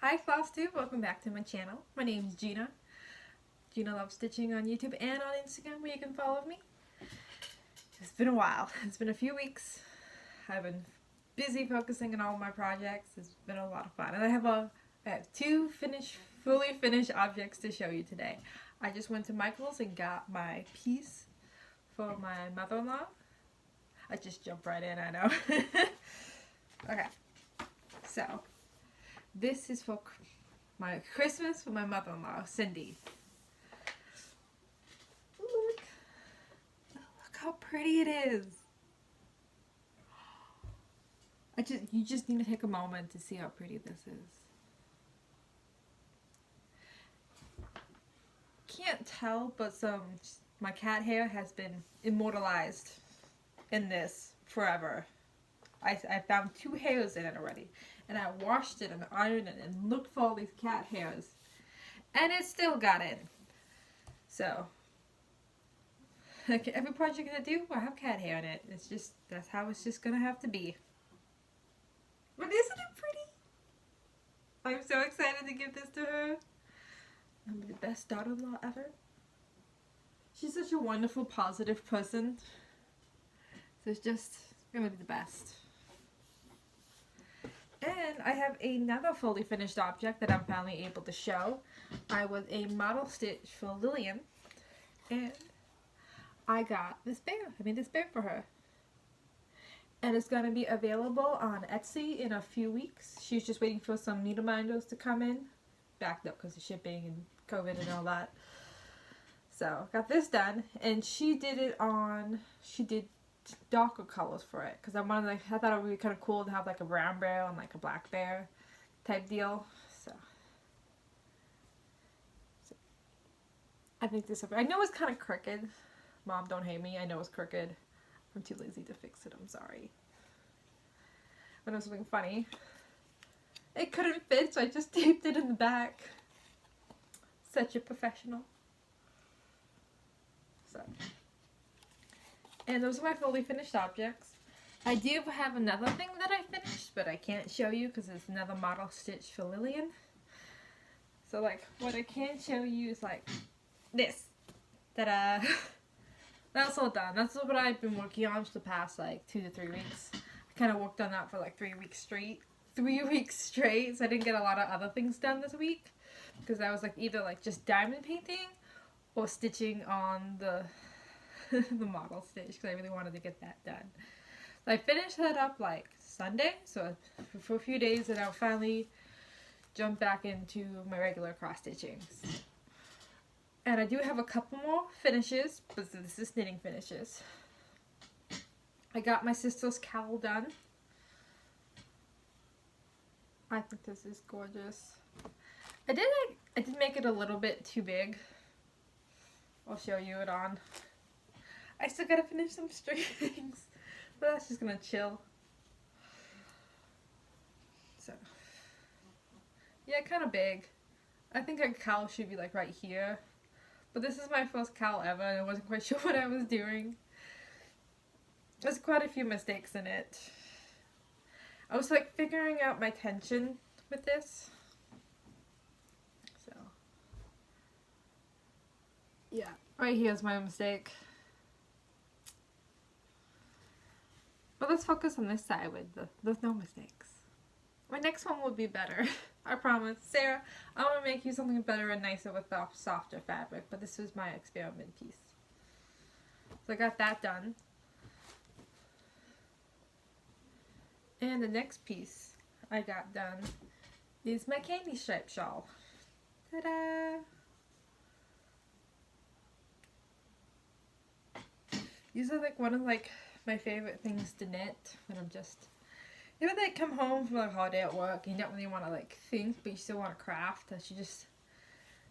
Hi FLOSSTUBE, welcome back to my channel. My name is Gina. Gina Loves Stitching on YouTube and on Instagram where you can follow me. It's been a while. It's been a few weeks. I've been busy focusing on all my projects. It's been a lot of fun. And I have two fully finished objects to show you today. I just went to Michael's and got my piece for my mother-in-law. I just jumped right in, I know. Okay, so this is for my Christmas for my mother-in-law, Cindy. Look how pretty it is. You just need to take a moment to see how pretty this is. Can't tell, but my cat hair has been immortalized in this forever. I found 2 hairs in it already, and I washed it and ironed it and looked for all these cat hairs, and it still got in. So, like every project I do, I have cat hair in it. That's how it's just gonna have to be. But isn't it pretty? I'm so excited to give this to her. I'm the best daughter-in-law ever. She's such a wonderful, positive person. So it's gonna be the best. And I have another fully finished object that I'm finally able to show. I was a model stitch for Lillian, and I got this bear. I made this bear for her. And it's going to be available on Etsy in a few weeks. She's just waiting for some needle minders to come in. Backed up because of shipping and COVID and all that. So, got this done. And she did darker colors for it. Because I thought it would be kind of cool to have like a brown bear and like a black bear type deal. So I think I know it's kind of crooked. Mom, don't hate me. I know it's crooked. I'm too lazy to fix it. I'm sorry. But it was something funny. It couldn't fit, so I just taped it in the back. Such a professional. So. And those are my fully finished objects. I do have another thing that I finished, but I can't show you because it's another model stitch for Lillian. So like, what I can show you is like this. Ta-da! That's all done. That's what I've been working on for the past like 2 to 3 weeks. I kind of worked on that for like 3 weeks straight. 3 weeks straight, so I didn't get a lot of other things done this week. Because I was like either like just diamond painting or stitching on the model stitch because I really wanted to get that done. So I finished that up like Sunday, so for a few days, and I'll finally jump back into my regular cross stitching. And I do have a couple more finishes, but this is knitting finishes. I got my sister's cowl done. I think this is gorgeous. I did make it a little bit too big. I'll show you it on. I still gotta finish some strings, but that's just gonna chill. So, yeah, kind of big. I think a cowl should be like right here, but this is my first cowl ever, and I wasn't quite sure what I was doing. There's quite a few mistakes in it. I was like figuring out my tension with this. So, yeah, right here's my mistake. But let's focus on this side with no mistakes. My next one will be better. I promise. Sarah, I want to make you something better and nicer with the softer fabric, but this was my experiment piece. So I got that done. And the next piece I got done is my candy stripe shawl. Ta-da! These are like one of my favorite things to knit when I'm just, you know, they come home from a holiday at work and you don't really want to like think, but you still want to craft. That you just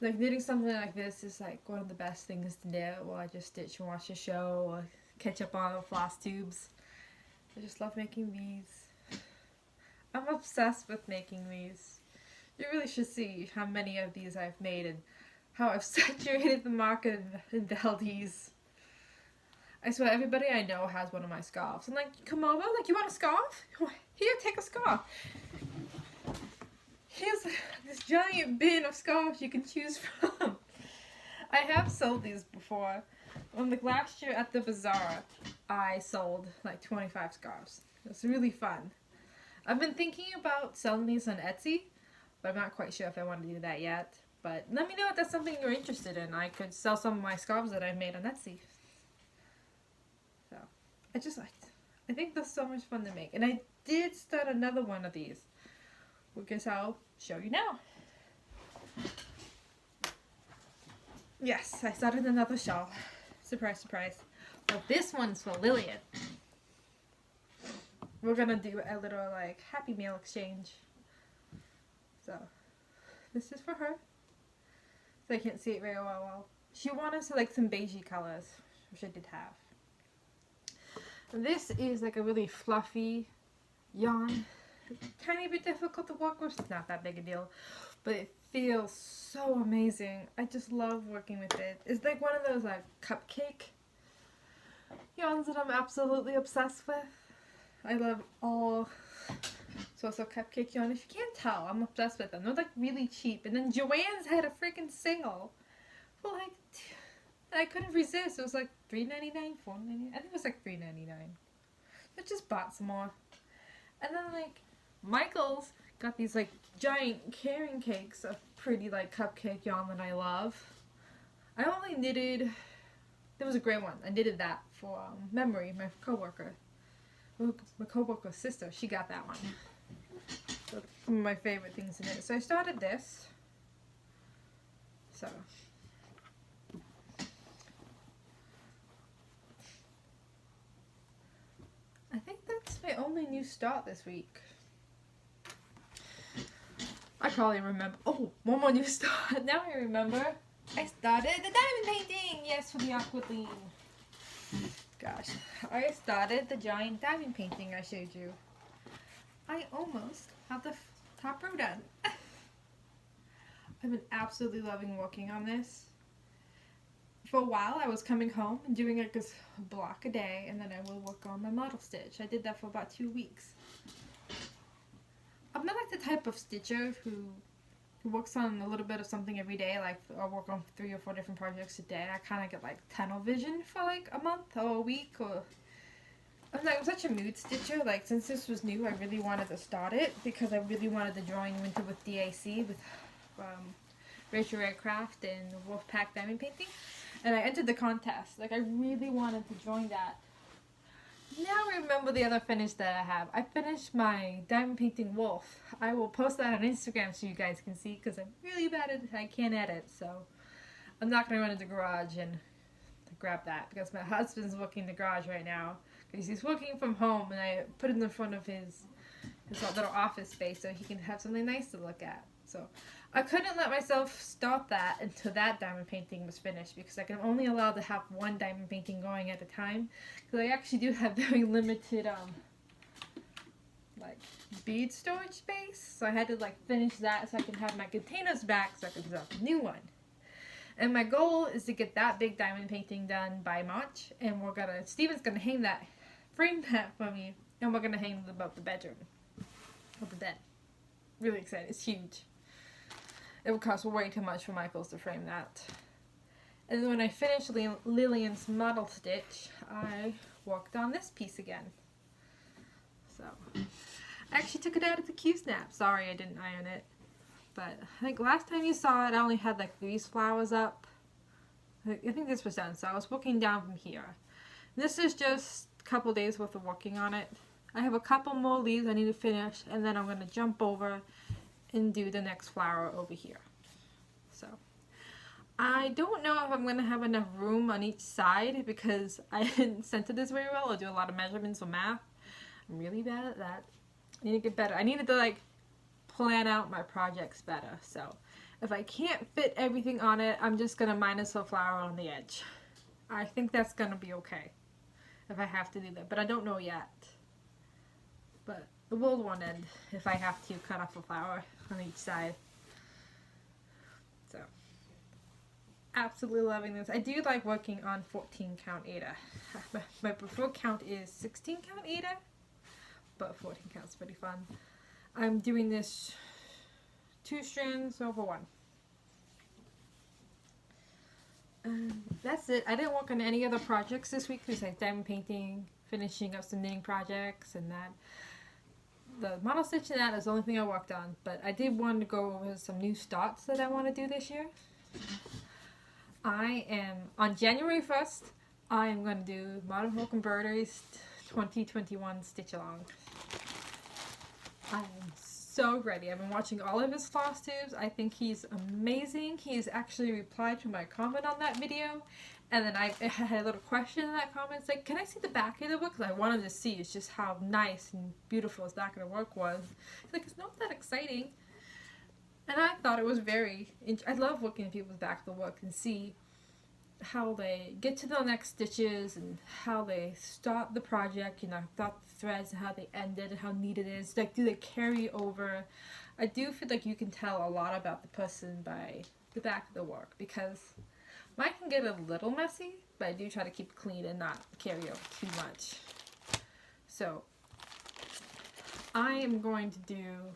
like knitting something like this is like one of the best things to knit while I just stitch and watch a show or catch up on floss tubes. I just love making these. I'm obsessed with making these. You really should see how many of these I've made and how I've saturated the market in Valdez. I swear everybody I know has one of my scarves. I'm like, come over, like, you want a scarf? Here, take a scarf. Here's this giant bin of scarves you can choose from. I have sold these before. Like last year at the bazaar, I sold like 25 scarves. It was really fun. I've been thinking about selling these on Etsy, but I'm not quite sure if I want to do that yet. But let me know if that's something you're interested in. I could sell some of my scarves that I've made on Etsy. So, I think they're so much fun to make. And I did start another one of these, which guess I'll show you now. Yes, I started another shawl. Surprise, surprise. But this one's for Lillian. We're gonna do a little like Happy Meal exchange. So, this is for her. So I can't see it very well. She wanted to like some beigey colors, which I did have. And this is like a really fluffy yarn. Tiny bit difficult to work with. It's not that big a deal, but it feels so amazing. I just love working with it. It's like one of those like cupcake yarns that I'm absolutely obsessed with. I love all sorts of cupcake yarn. If you can't tell, I'm obsessed with them. They're like really cheap. And then Joann's had a freaking sale for like, I couldn't resist. It was like $3.99, $4.99. I think it was like $3.99. I just bought some more. And then like Michael's got these like giant carrying cakes of pretty like cupcake yarn that I love. I only knitted, there was a gray one. I knitted that for Memory, my coworker. My coworker's sister, she got that one. So some of my favorite things in it. So I started this. So I think that's my only new start this week. I probably remember. Oh, one more new start. Now I remember. I started the diamond painting. Yes, for the aqualine. Gosh, I started the giant diamond painting I showed you. I almost have the top row done. I've been absolutely loving working on this. For a while I was coming home and doing like this block a day, and then I will work on my model stitch. I did that for about 2 weeks. I'm not like the type of stitcher who works on a little bit of something every day. Like I'll work on 3 or 4 different projects a day. I kind of get like tunnel vision for like a month or a week. Or I'm such a mood stitcher. Like since this was new, I really wanted to start it because I really wanted to join Winter with DAC with Rachel Aircraft and Wolfpack Diamond Painting, and I entered the contest. Like I really wanted to join that. Now I remember the other finish that I have. I finished my diamond painting wolf. I will post that on Instagram so you guys can see because I'm really bad at it. I can't edit, so I'm not going to run into the garage and grab that because my husband's working in the garage right now because he's working from home, and I put it in front of his little office space so he can have something nice to look at. So I couldn't let myself start that until that diamond painting was finished because I'm only allowed to have one diamond painting going at a time. Because I actually do have very limited like bead storage space, so I had to like finish that so I can have my containers back so I can start a new one. And my goal is to get that big diamond painting done by March, and Steven's gonna frame that for me, and we're gonna hang it above the bedroom, or the bed. Really excited. It's huge. It would cost way too much for Michael's to frame that. And then when I finished Lillian's model stitch, I worked on this piece again. So, I actually took it out of the Q-snap. Sorry I didn't iron it. But I think last time you saw it, I only had like these flowers up. I think this was done, so I was working down from here. This is just a couple days worth of working on it. I have a couple more leaves I need to finish, and then I'm going to jump over and do the next flower over here. So I don't know if I'm going to have enough room on each side because I didn't center this very well or do a lot of measurements or math. I'm really bad at that. I need to get better. I needed to like plan out my projects better. So if I can't fit everything on it, I'm just going to minus a flower on the edge. I think that's going to be okay if I have to do that, but I don't know yet. But the wool won't end if I have to cut off a flower on each side. So, absolutely loving this. I do like working on 14 count Aida. My preferred count is 16 count Aida, but 14 count's pretty fun. I'm doing this 2 strands over 1. That's it. I didn't work on any other projects this week besides diamond painting, finishing up some knitting projects, and that. The model stitch and that is the only thing I worked on, but I did want to go over some new starts that I want to do this year. On January 1st, I am going to do Modern Folk Embroidery's 2021 Stitch Along. I am so ready. I've been watching all of his floss tubes. I think he's amazing. He's actually replied to my comment on that video. And then I had a little question in that comment. It's like, can I see the back of the book? Because I wanted to see it's just how nice and beautiful his back of the work was. It's like, it's not that exciting. And I thought it was I love looking at people's back of the work and see how they get to the next stitches and how they start the project, you know, thought the threads and how they ended and how neat it is. Like, do they carry over? I do feel like you can tell a lot about the person by the back of the work, because mine can get a little messy, but I do try to keep it clean and not carry over too much. So I am going to do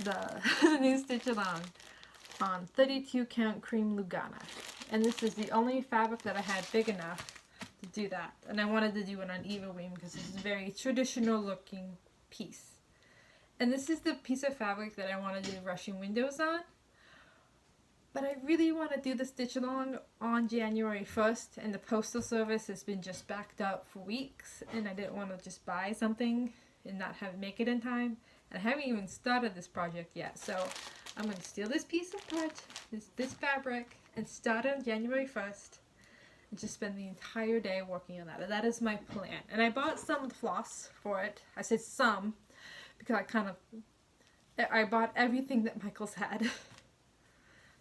the new stitch along on 32 count cream Lugana. And this is the only fabric that I had big enough to do that. And I wanted to do it on Eva Weem because this is a very traditional looking piece. And this is the piece of fabric that I want to do Russian windows on. But I really want to do the stitch along on January 1st, and the postal service has been just backed up for weeks, and I didn't want to just buy something and not make it in time. And I haven't even started this project yet, so I'm going to steal this piece of this fabric, and start on January 1st, and just spend the entire day working on that. And that is my plan. And I bought some floss for it. I said some, because I bought everything that Michael's had.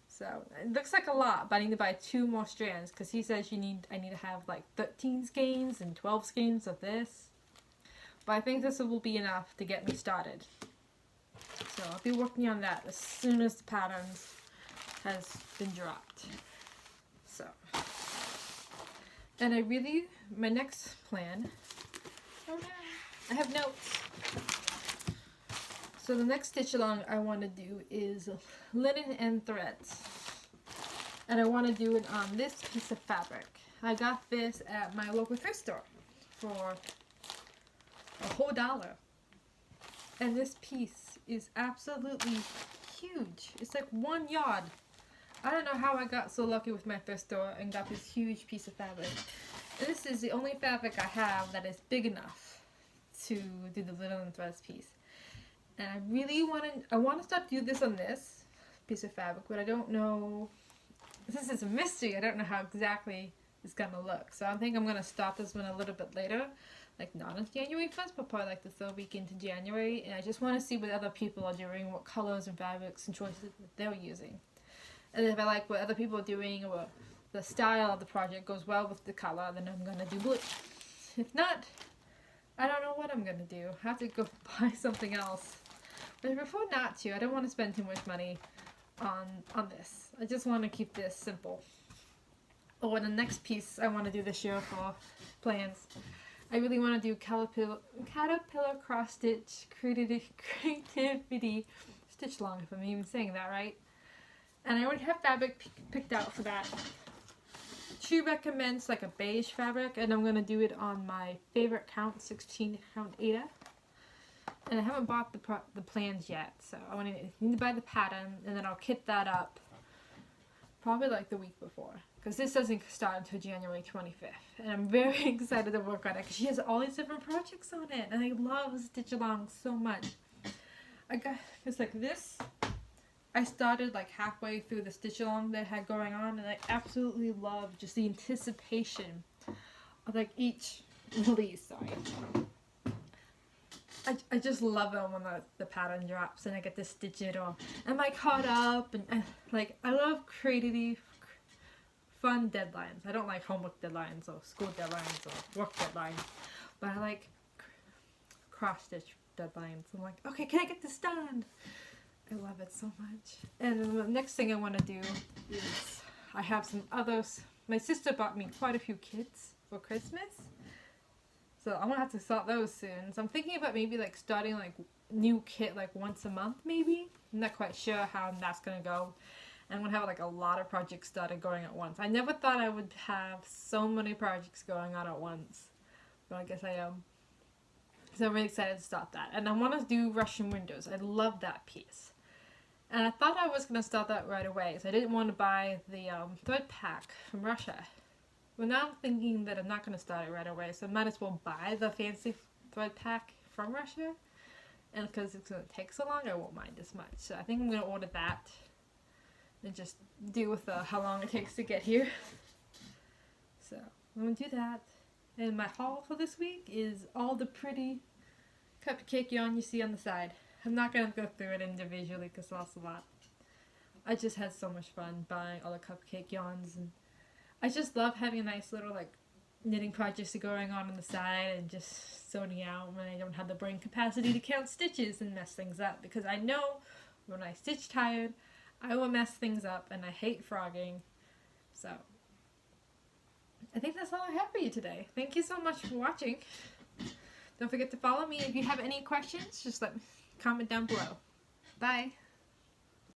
So it looks like a lot, but I need to buy 2 more strands because he says I need to have like 13 skeins and 12 skeins of this. But I think this will be enough to get me started. So I'll be working on that as soon as the patterns has been dropped. So, and my next plan, I have notes. So the next stitch along I want to do is linen and threads. And I want to do it on this piece of fabric. I got this at my local thrift store for a whole $1. And this piece is absolutely huge. It's like 1 yard. I don't know how I got so lucky with my thrift store and got this huge piece of fabric. And this is the only fabric I have that is big enough to do the linen and threads piece. And I really want to start doing this on this piece of fabric, but I don't know. This is a mystery. I don't know how exactly it's going to look. So I think I'm going to start this one a little bit later. Like not on January 1st, but probably like the 3rd week into January. And I just want to see what other people are doing, what colors and fabrics and choices that they're using. And if I like what other people are doing or the style of the project goes well with the color, then I'm going to do blue. If not, I don't know what I'm going to do. I have to go buy something else. But I prefer not to. I don't want to spend too much money on this. I just want to keep this simple. Oh, and the next piece I want to do this year for plans, I really want to do caterpillar cross stitch creativity stitch long, if I'm even saying that right. And I already have fabric picked out for that. She recommends like a beige fabric, and I'm going to do it on my favorite count, 16 count Ada. And I haven't bought the plans yet, so I need to buy the pattern, and then I'll kit that up probably like the week before, because this doesn't start until January 25th. And I'm very excited to work on it because she has all these different projects on it, and I love Stitch Along so much. It's like this. I started like halfway through the stitch along that I had going on, and I absolutely love just the anticipation of like each release. I just love it when the pattern drops and I get to stitch it, or am I caught up, and like I love creative fun deadlines. I don't like homework deadlines or school deadlines or work deadlines, but I like cross stitch deadlines. I'm like, okay, can I get this done? I love it so much. And then the next thing I want to do is I have some others. My sister bought me quite a few kits for Christmas. So I'm gonna have to start those soon. So I'm thinking about maybe like starting like new kit like once a month maybe. I'm not quite sure how that's gonna go. I'm gonna have like a lot of projects started going at once. I never thought I would have so many projects going on at once, but I guess I am. So I'm really excited to start that. And I want to do Russian windows. I love that piece. And I thought I was going to start that right away, so I didn't want to buy the thread pack from Russia. Well, now I'm thinking that I'm not going to start it right away, so I might as well buy the fancy thread pack from Russia. And because it's going to take so long, I won't mind as much. So I think I'm going to order that and just deal with how long it takes to get here. So I'm going to do that. And my haul for this week is all the pretty cupcake yarn you see on the side. I'm not going to go through it individually because that's a lot. I just had so much fun buying all the cupcake yarns, and I just love having a nice little like knitting projects going on the side and just zoning out when I don't have the brain capacity to count stitches and mess things up, because I know when I stitch tired I will mess things up and I hate frogging. So I think that's all I have for you today. Thank you so much for watching. Don't forget to follow me. If you have any questions, just comment down below. Bye.